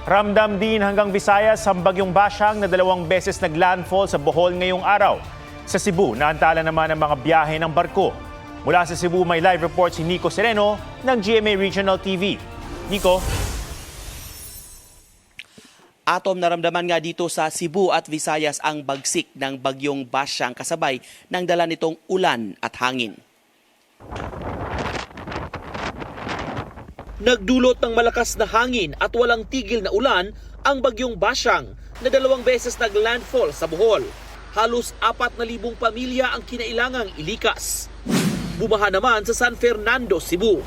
Ramdam din hanggang Visayas ang bagyong Basyang na 2 beses naglandfall sa Bohol ngayong araw. Sa Cebu, naantala naman ang mga biyahe ng barko. Mula sa Cebu, may live report si Nico Sereno ng GMA Regional TV. Nico? Atom, naramdaman nga dito sa Cebu at Visayas ang bagsik ng bagyong Basyang kasabay ng dala nitong ulan at hangin. Nagdulot ng malakas na hangin at walang tigil na ulan ang bagyong Basyang na 2 beses naglandfall sa Bohol. Halos 4,000 pamilya ang kinailangang ilikas. Bumaha naman sa San Fernando, Cebu.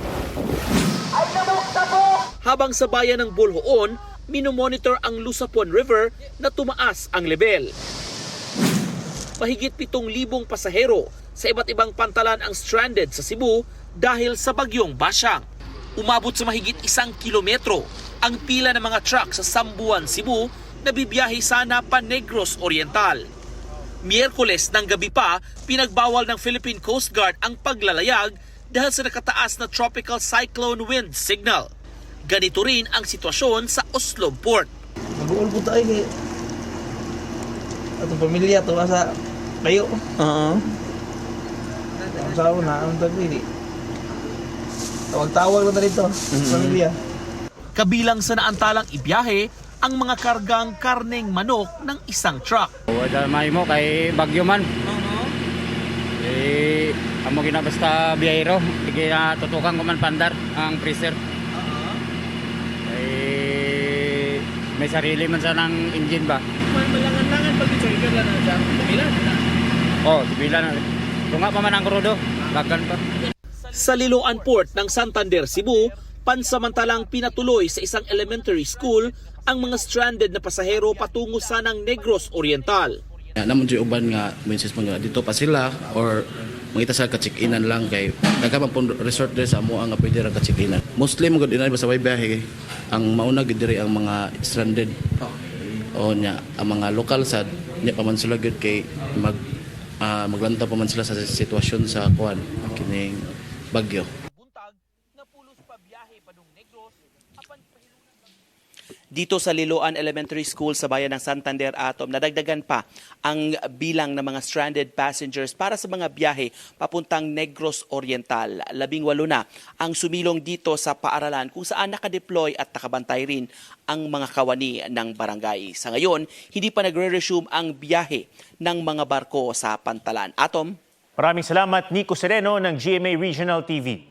Habang sa bayan ng Bolhoon, minomonitor ang Lusapon River na tumaas ang level. Mahigit 7,000 pasahero sa iba't ibang pantalan ang stranded sa Cebu dahil sa bagyong Basyang. Umabot sa mahigit 1 kilometro ang pila ng mga truck sa Sambuan, Cebu na bibiyahe sana pa Negros Oriental. Miyerkules ng gabi pa, pinagbawal ng Philippine Coast Guard ang paglalayag dahil sa nakataas na tropical cyclone wind signal. Ganito rin ang sitwasyon sa Oslo Port. Mag-uul po tayo kay atong pamilya to sa kayo. Sa una, ang tagpili. Tawag-tawag na dito, pamilya. Kabilang sa naantalang ibiyahe ang mga kargang karneng manok ng isang truck. Wala may mo kay bagyo man. Amo gina basta biyahero, kaya tutukan ko man pandar ang freezer. May sarili man sa ng engine ba? Malangan-langan pag i-trigger lang na siya. Tumilan na. Oh, tubilan na. Tunga pa man ang krudo, bagan pa. Sa Liloan Port ng Santander, Cebu, pansamantalang pinatuloy sa isang elementary school ang mga stranded na pasahero patungo sa ng Negros Oriental. Naman di uban nga minsis mga dito pa sila or mangita sa ka-check-inan lang kay nagkabang pong resort diri sa amo ang pwede ra ka-check-inan. Mostly mga dinay basta way biyahe ang mauna gid diri ang mga stranded. O nya ang mga lokal sad nya pa man sila gud kay maglanta pa man sila sa sitwasyon sa kuan kining bagyo. Dito sa Liloan Elementary School sa bayan ng Santander, Atom, nadagdagan pa ang bilang ng mga stranded passengers para sa mga biyahe papuntang Negros Oriental. 18 na ang sumilong dito sa paaralan kung saan nakadeploy at nakabantay rin ang mga kawani ng barangay. Sa ngayon, hindi pa nagre-resume ang biyahe ng mga barko sa pantalan. Atom? Maraming salamat, Nico Sereno ng GMA Regional TV.